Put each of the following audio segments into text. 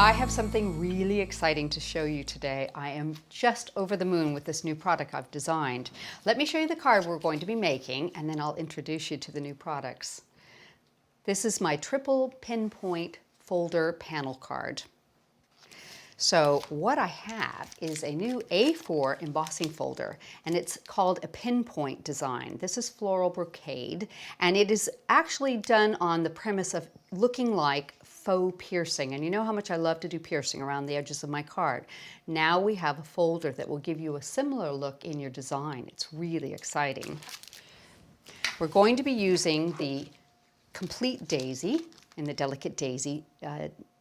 I have something really exciting to show you today. I am just over the moon with this new product I've designed. Let me show you the card we're going to be making, and then I'll introduce you to the new products. This is my triple PinPoint folder panel card. So what I have is a new A4 embossing folder, and it's called a PinPoint design. This is floral brocade, and it is actually done on the premise of looking like faux piercing. And you know how much I love to do piercing around the edges of my card. Now we have a folder that will give you a similar look in your design. It's really exciting. We're going to be using the Complete Daisy in the Delicate Daisy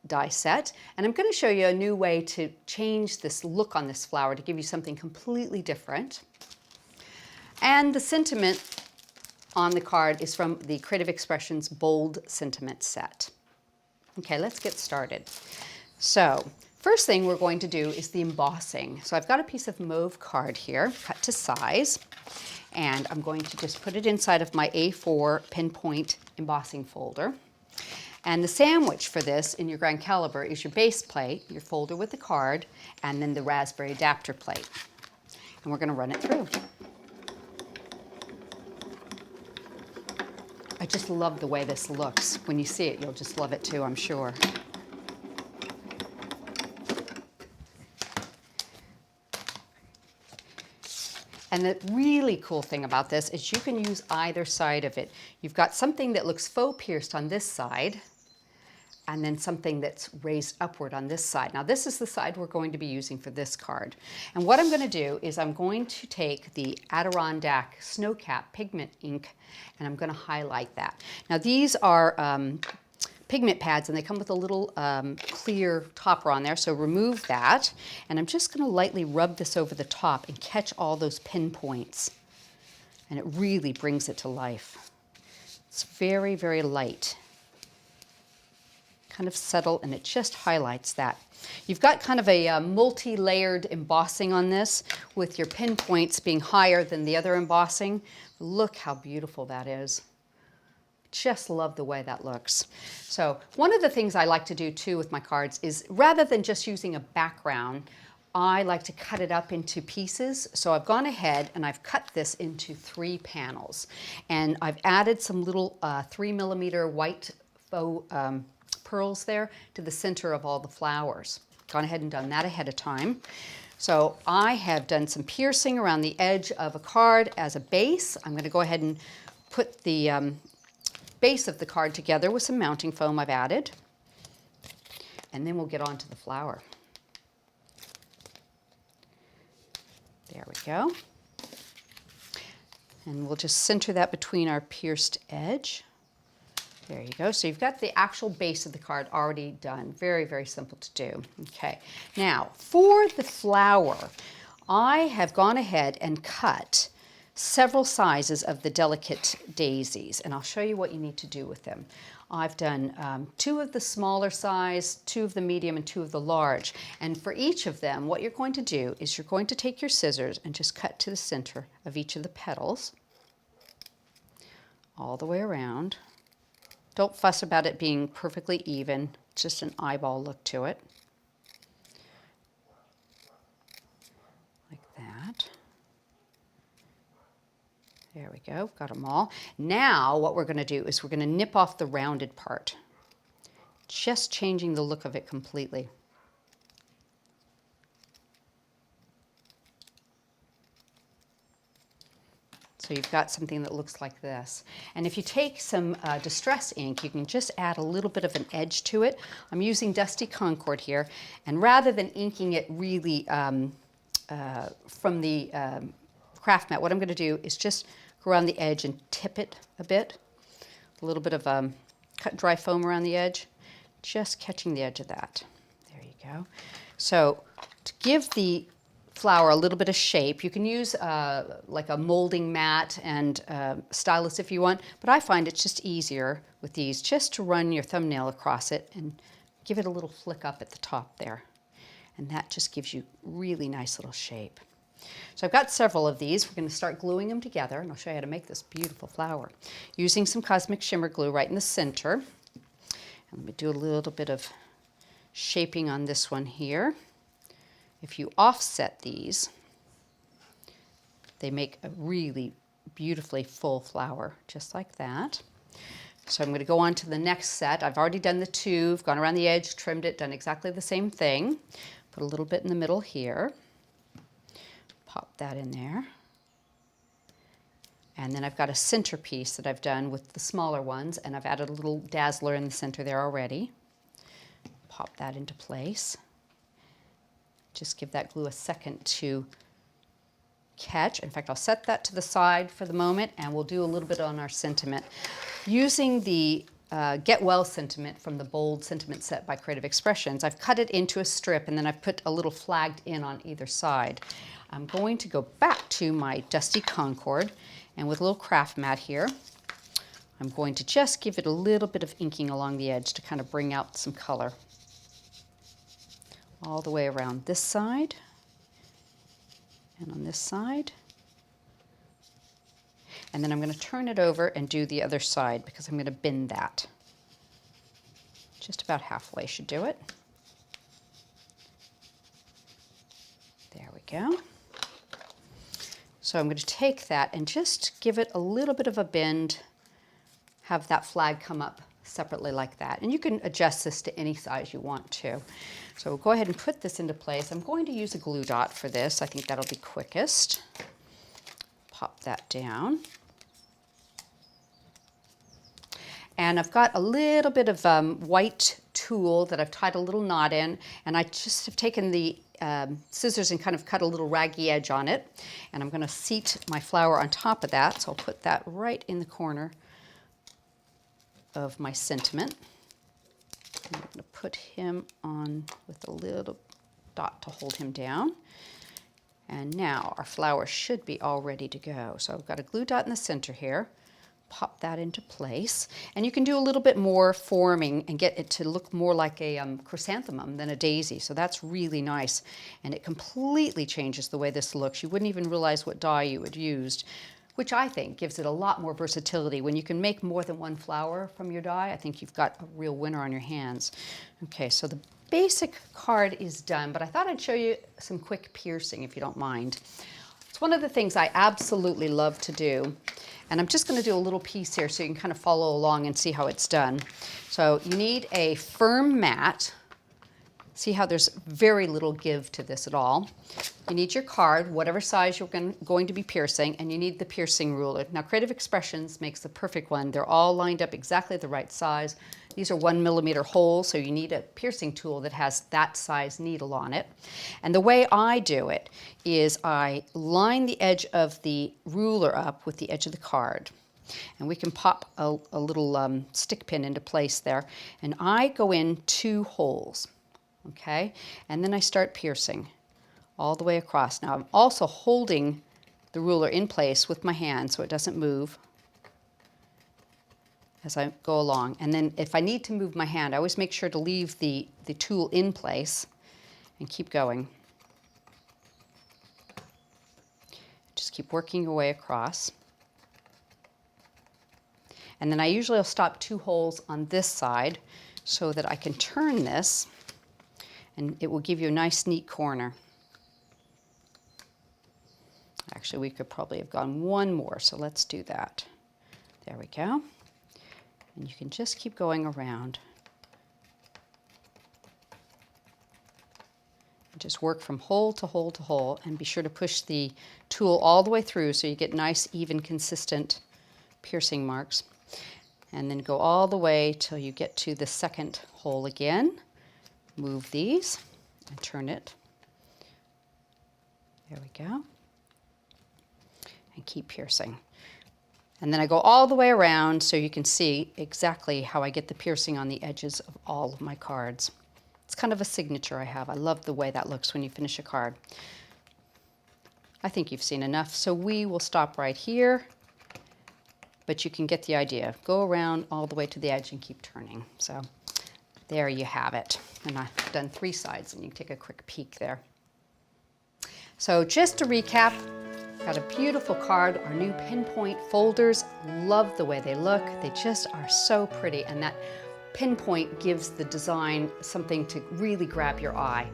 die set, and I'm going to show you a new way to change this look on this flower to give you something completely different. And the sentiment on the card is from the Creative Expressions Bold Sentiment set. Okay, let's get started. So first thing we're going to do is the embossing. So I've got a piece of mauve card here, cut to size, and I'm going to just put it inside of my A4 PinPoint embossing folder. And the sandwich for this in your grand caliber is your base plate, your folder with the card, and then the raspberry adapter plate. And we're going to run it through. I just love the way this looks. When you see it, you'll just love it too, I'm sure. And the really cool thing about this is you can use either side of it. You've got something that looks faux pierced on this side, and then something that's raised upward on this side. Now this is the side we're going to be using for this card. And what I'm going to do is I'm going to take the Adirondack Snowcap pigment ink, and I'm going to highlight that. Now these are pigment pads, and they come with a little clear topper on there, so remove that. And I'm just going to lightly rub this over the top and catch all those pinpoints. And it really brings it to life. It's very, very light. Kind of subtle, and it just highlights that. You've got kind of a multi-layered embossing on this, with your pinpoints being higher than the other embossing. Look how beautiful that is. Just love the way that looks. So one of the things I like to do too with my cards is, rather than just using a background, I like to cut it up into pieces. So I've gone ahead and I've cut this into 3 panels, and I've added some little 3mm white faux pearls there to the center of all the flowers. Gone ahead and done that ahead of time. So I have done some piercing around the edge of a card as a base. I'm going to go ahead and put the base of the card together with some mounting foam I've added, and then we'll get on to the flower. There we go. And we'll just center that between our pierced edge. There you go. So you've got the actual base of the card already done. Very, very simple to do. Okay. Now, for the flower, I have gone ahead and cut several sizes of the Delicate Daisies, and I'll show you what you need to do with them. I've done 2 of the smaller size, 2 of the medium, and 2 of the large. And for each of them, what you're going to do is you're going to take your scissors and just cut to the center of each of the petals, all the way around. Don't fuss about it being perfectly even, just an eyeball look to it. Like that. There we go, got them all. Now what we're going to do is we're going to nip off the rounded part, just changing the look of it completely. So you've got something that looks like this. And if you take some distress ink, you can just add a little bit of an edge to it. I'm using Dusty Concord here, and rather than inking it really from the craft mat, what I'm going to do is just go around the edge and tip it a bit. A little bit of cut dry foam around the edge, just catching the edge of that. There you go. So to give the flower a little bit of shape, you can use like a molding mat and stylus if you want, but I find it's just easier with these just to run your thumbnail across it and give it a little flick up at the top there. And that just gives you really nice little shape. So I've got several of these. We're going to start gluing them together, and I'll show you how to make this beautiful flower. Using some Cosmic Shimmer glue right in the center. And let me do a little bit of shaping on this one here. If you offset these, they make a really beautifully full flower, just like that. So I'm going to go on to the next set. I've already done the two, I've gone around the edge, trimmed it, done exactly the same thing. Put a little bit in the middle here. Pop that in there. And then I've got a centerpiece that I've done with the smaller ones, and I've added a little dazzler in the center there already. Pop that into place. Just give that glue a second to catch. In fact, I'll set that to the side for the moment, and we'll do a little bit on our sentiment. Using the Get Well sentiment from the Bold Sentiment set by Creative Expressions, I've cut it into a strip, and then I've put a little flagged in on either side. I'm going to go back to my Dusty Concord, and with a little craft mat here, I'm going to just give it a little bit of inking along the edge to kind of bring out some color. All the way around this side, and on this side. And then I'm going to turn it over and do the other side because I'm going to bend that. Just about halfway should do it. There we go. So I'm going to take that and just give it a little bit of a bend, have that flag come up separately like that. And you can adjust this to any size you want to. So we'll go ahead and put this into place. I'm going to use a glue dot for this. I think that'll be quickest. Pop that down. And I've got a little bit of white tulle that I've tied a little knot in, and I just have taken the scissors and kind of cut a little raggy edge on it. And I'm going to seat my flower on top of that, so I'll put that right in the corner of my sentiment. I'm going to put him on with a little dot to hold him down. And now our flower should be all ready to go. So I've got a glue dot in the center here. Pop that into place. And you can do a little bit more forming and get it to look more like a chrysanthemum than a daisy. So that's really nice. And it completely changes the way this looks. You wouldn't even realize what dye you had used, which I think gives it a lot more versatility. When you can make more than one flower from your die, I think you've got a real winner on your hands. Okay, so the basic card is done, but I thought I'd show you some quick piercing if you don't mind. It's one of the things I absolutely love to do. And I'm just going to do a little piece here so you can kind of follow along and see how it's done. So you need a firm mat. See how there's very little give to this at all. You need your card, whatever size you're going to be piercing, and you need the piercing ruler. Now, Creative Expressions makes the perfect one. They're all lined up exactly the right size. These are 1 millimeter holes, so you need a piercing tool that has that size needle on it. And the way I do it is I line the edge of the ruler up with the edge of the card. And we can pop a little stick pin into place there. And I go in 2 holes. Okay, and then I start piercing all the way across. Now I'm also holding the ruler in place with my hand so it doesn't move as I go along. And then if I need to move my hand, I always make sure to leave the tool in place and keep going. Just keep working your way across. And then I usually will stop 2 holes on this side so that I can turn this, and it will give you a nice, neat corner. Actually, we could probably have gone 1 more, so let's do that. There we go. And you can just keep going around. Just work from hole to hole to hole, and be sure to push the tool all the way through so you get nice, even, consistent piercing marks. And then go all the way till you get to the second hole again. Move these and turn it. There we go. And keep piercing. And then I go all the way around so you can see exactly how I get the piercing on the edges of all of my cards. It's kind of a signature I have. I love the way that looks when you finish a card. I think you've seen enough, so we will stop right here, but you can get the idea. Go around all the way to the edge and keep turning. So there you have it. And I've done 3 sides, and you can take a quick peek there. So just to recap, got a beautiful card, our new PinPoint folders. Love the way they look. They just are so pretty, and that PinPoint gives the design something to really grab your eye.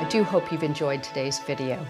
I do hope you've enjoyed today's video.